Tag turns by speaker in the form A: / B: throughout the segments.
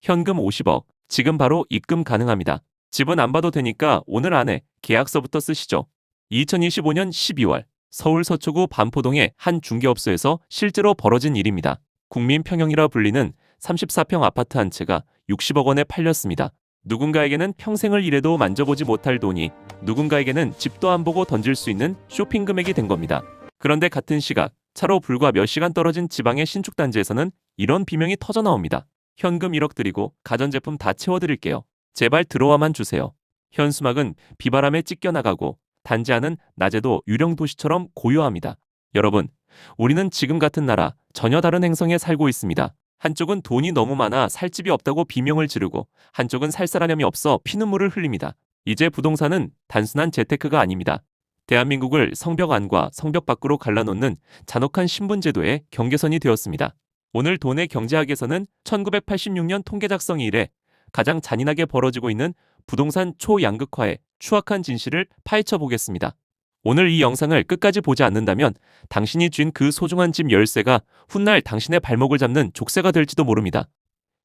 A: 현금 50억. 지금 바로 입금 가능합니다. 집은 안 봐도 되니까 오늘 안에 계약서부터 쓰시죠. 2025년 12월 서울 서초구 반포동의 한 중개업소에서 실제로 벌어진 일입니다. 국민평형이라 불리는 34평 아파트 한 채가 60억 원에 팔렸습니다. 누군가에게는 평생을 일해도 만져보지 못할 돈이 누군가에게는 집도 안 보고 던질 수 있는 쇼핑 금액이 된 겁니다. 그런데 같은 시각 차로 불과 몇 시간 떨어진 지방의 신축단지에서는 이런 비명이 터져 나옵니다. 현금 1억 드리고 가전제품 다 채워드릴게요. 제발 들어와만 주세요. 현수막은 비바람에 찢겨나가고 단지 안은 낮에도 유령 도시처럼 고요합니다. 여러분, 우리는 지금 같은 나라 전혀 다른 행성에 살고 있습니다. 한쪽은 돈이 너무 많아 살 집이 없다고 비명을 지르고 한쪽은 살 사람이 없어 피눈물을 흘립니다. 이제 부동산은 단순한 재테크가 아닙니다. 대한민국을 성벽 안과 성벽 밖으로 갈라놓는 잔혹한 신분제도의 경계선이 되었습니다. 오늘 돈의 경제학에서는 1986년 통계 작성 이래 가장 잔인하게 벌어지고 있는 부동산 초양극화의 추악한 진실을 파헤쳐 보겠습니다. 오늘 이 영상을 끝까지 보지 않는다면 당신이 쥔 그 소중한 집 열쇠가 훗날 당신의 발목을 잡는 족쇄가 될지도 모릅니다.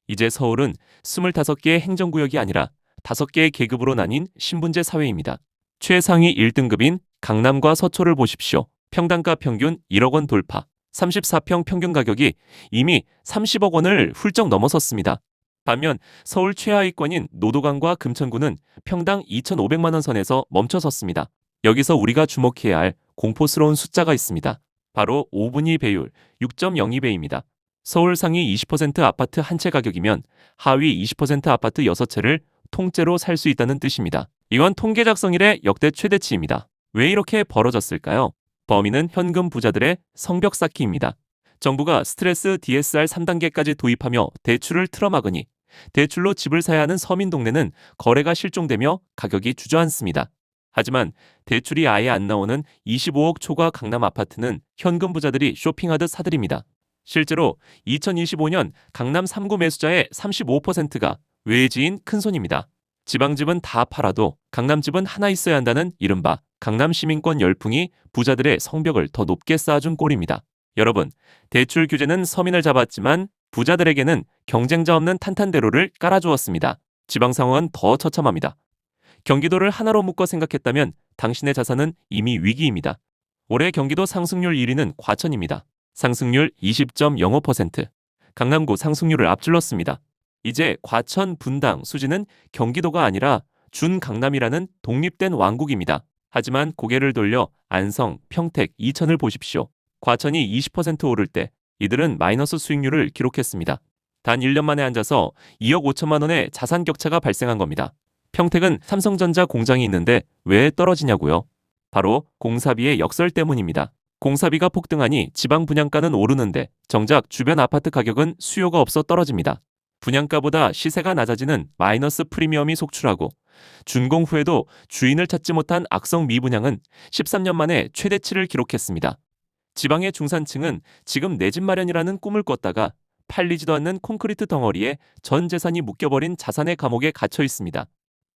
A: 이제 서울은 25개의 행정구역이 아니라 5개의 계급으로 나뉜 신분제 사회입니다. 최상위 1등급인 강남과 서초를 보십시오. 평당가 평균 1억 원 돌파, 34평 평균 가격이 이미 30억 원을 훌쩍 넘어섰습니다. 반면 서울 최하위권인 노도강과 금천구는 평당 2,500만 원 선에서 멈춰섰습니다. 여기서 우리가 주목해야 할 공포스러운 숫자가 있습니다. 바로 5분위 배율 6.02배입니다. 서울 상위 20% 아파트 한 채 가격이면 하위 20% 아파트 6채를 통째로 살 수 있다는 뜻입니다. 이건 통계 작성 이래 역대 최대치입니다. 왜 이렇게 벌어졌을까요? 범인은 현금 부자들의 성벽 쌓기입니다. 정부가 스트레스 DSR 3단계까지 도입하며 대출을 틀어막으니 대출로 집을 사야 하는 서민 동네는 거래가 실종되며 가격이 주저앉습니다. 하지만 대출이 아예 안 나오는 25억 초과 강남 아파트는 현금 부자들이 쇼핑하듯 사들입니다. 실제로 2025년 강남 3구 매수자의 35%가 외지인 큰손입니다. 지방집은 다 팔아도 강남집은 하나 있어야 한다는 이른바 강남 시민권 열풍이 부자들의 성벽을 더 높게 쌓아준 꼴입니다. 여러분, 대출 규제는 서민을 잡았지만 부자들에게는 경쟁자 없는 탄탄대로를 깔아주었습니다. 지방 상황은 더 처참합니다. 경기도를 하나로 묶어 생각했다면 당신의 자산은 이미 위기입니다. 올해 경기도 상승률 1위는 과천입니다. 상승률 20.05%. 강남구 상승률을 앞질렀습니다. 이제 과천, 분당, 수지는 경기도가 아니라 준강남이라는 독립된 왕국입니다. 하지만 고개를 돌려 안성, 평택, 이천을 보십시오. 과천이 20% 오를 때 이들은 마이너스 수익률을 기록했습니다. 단 1년 만에 앉아서 2억 5천만 원의 자산 격차가 발생한 겁니다. 평택은 삼성전자 공장이 있는데 왜 떨어지냐고요? 바로 공사비의 역설 때문입니다. 공사비가 폭등하니 지방 분양가는 오르는데 정작 주변 아파트 가격은 수요가 없어 떨어집니다. 분양가보다 시세가 낮아지는 마이너스 프리미엄이 속출하고 준공 후에도 주인을 찾지 못한 악성 미분양은 13년 만에 최대치를 기록했습니다. 지방의 중산층은 지금 내 집 마련이라는 꿈을 꿨다가 팔리지도 않는 콘크리트 덩어리에 전 재산이 묶여버린 자산의 감옥에 갇혀 있습니다.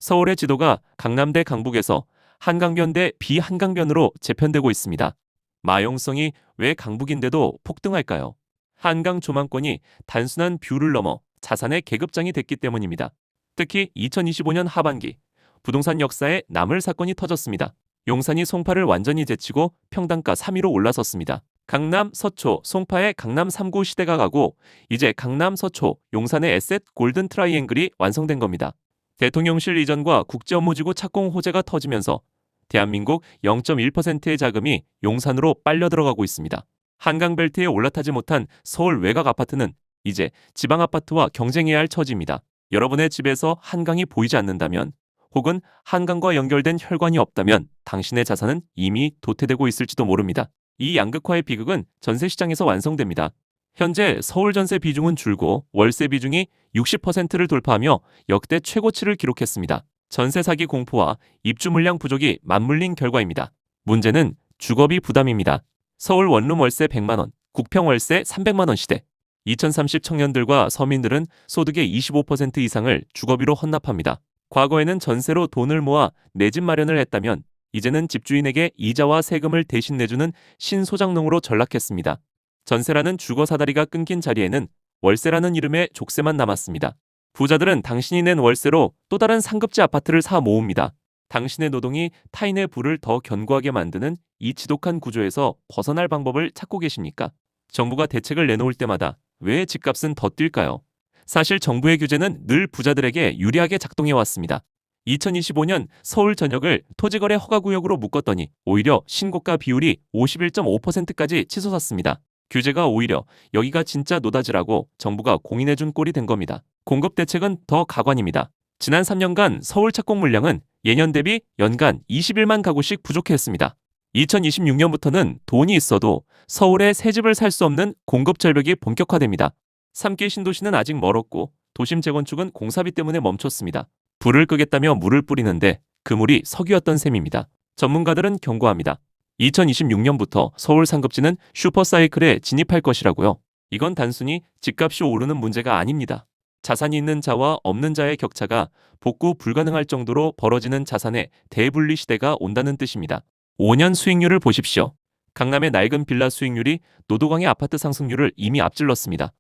A: 서울의 지도가 강남대 강북에서 한강변 대 비한강변으로 재편되고 있습니다. 마용성이 왜 강북인데도 폭등할까요? 한강 조망권이 단순한 뷰를 넘어 자산의 계급장이 됐기 때문입니다. 특히 2025년 하반기 부동산 역사에 남을 사건이 터졌습니다. 용산이 송파를 완전히 제치고 평당가 3위로 올라섰습니다. 강남, 서초, 송파의 강남 3구 시대가 가고 이제 강남, 서초, 용산의 에셋 골든 트라이앵글이 완성된 겁니다. 대통령실 이전과 국제업무지구 착공 호재가 터지면서 대한민국 0.1%의 자금이 용산으로 빨려 들어가고 있습니다. 한강벨트에 올라타지 못한 서울 외곽 아파트는 이제 지방 아파트와 경쟁해야 할 처지입니다. 여러분의 집에서 한강이 보이지 않는다면 혹은 한강과 연결된 혈관이 없다면 당신의 자산은 이미 도태되고 있을지도 모릅니다. 이 양극화의 비극은 전세시장에서 완성됩니다. 현재 서울 전세 비중은 줄고 월세 비중이 60%를 돌파하며 역대 최고치를 기록했습니다. 전세 사기 공포와 입주 물량 부족이 맞물린 결과입니다. 문제는 주거비 부담입니다. 서울 원룸 월세 100만 원, 국평 월세 300만 원 시대. 2030 청년들과 서민들은 소득의 25% 이상을 주거비로 헌납합니다. 과거에는 전세로 돈을 모아 내 집 마련을 했다면 이제는 집주인에게 이자와 세금을 대신 내주는 신소장농으로 전락했습니다. 전세라는 주거 사다리가 끊긴 자리에는 월세라는 이름의 족쇄만 남았습니다. 부자들은 당신이 낸 월세로 또 다른 상급지 아파트를 사 모읍니다. 당신의 노동이 타인의 부를 더 견고하게 만드는 이 지독한 구조에서 벗어날 방법을 찾고 계십니까? 정부가 대책을 내놓을 때마다 왜 집값은 더 뛸까요? 사실 정부의 규제는 늘 부자들에게 유리하게 작동해 왔습니다. 2025년 서울 전역을 토지거래 허가구역으로 묶었더니 오히려 신고가 비율이 51.5%까지 치솟았습니다. 규제가 오히려 여기가 진짜 노다지라고 정부가 공인해준 꼴이 된 겁니다. 공급 대책은 더 가관입니다. 지난 3년간 서울 착공 물량은 예년 대비 연간 21만 가구씩 부족했습니다. 2026년부터는 돈이 있어도 서울에 새 집을 살 수 없는 공급 절벽이 본격화됩니다. 3기 신도시는 아직 멀었고 도심 재건축은 공사비 때문에 멈췄습니다. 불을 끄겠다며 물을 뿌리는데 그 물이 석유였던 셈입니다. 전문가들은 경고합니다. 2026년부터 서울 상급지는 슈퍼사이클에 진입할 것이라고요. 이건 단순히 집값이 오르는 문제가 아닙니다. 자산이 있는 자와 없는 자의 격차가 복구 불가능할 정도로 벌어지는 자산의 대분리 시대가 온다는 뜻입니다. 5년 수익률을 보십시오. 강남의 낡은 빌라 수익률이 노도강의 아파트 상승률을 이미 앞질렀습니다.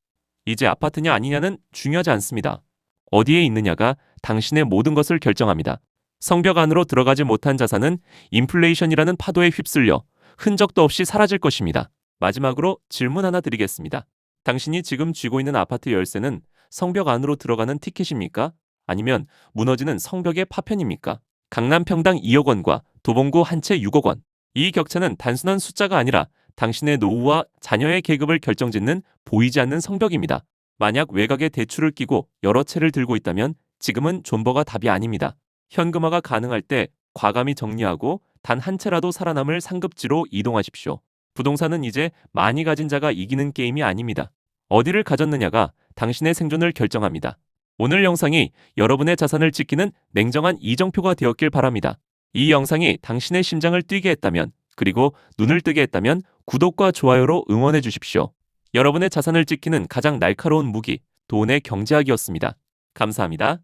A: 이제 아파트냐 아니냐는 중요하지 않습니다. 어디에 있느냐가 당신의 모든 것을 결정합니다. 성벽 안으로 들어가지 못한 자산은 인플레이션이라는 파도에 휩쓸려 흔적도 없이 사라질 것입니다. 마지막으로 질문 하나 드리겠습니다. 당신이 지금 쥐고 있는 아파트 열쇠는 성벽 안으로 들어가는 티켓입니까? 아니면 무너지는 성벽의 파편입니까? 강남 평당 2억 원과 도봉구 한 채 6억 원. 이 격차는 단순한 숫자가 아니라 당신의 노후와 자녀의 계급을 결정짓는 보이지 않는 성벽입니다. 만약 외곽에 대출을 끼고 여러 채를 들고 있다면 지금은 존버가 답이 아닙니다. 현금화가 가능할 때 과감히 정리하고 단 한 채라도 살아남을 상급지로 이동하십시오. 부동산은 이제 많이 가진 자가 이기는 게임이 아닙니다. 어디를 가졌느냐가 당신의 생존을 결정합니다. 오늘 영상이 여러분의 자산을 지키는 냉정한 이정표가 되었길 바랍니다. 이 영상이 당신의 심장을 뛰게 했다면, 그리고 눈을 뜨게 했다면 구독과 좋아요로 응원해 주십시오. 여러분의 자산을 지키는 가장 날카로운 무기, 돈의 경제학이었습니다. 감사합니다.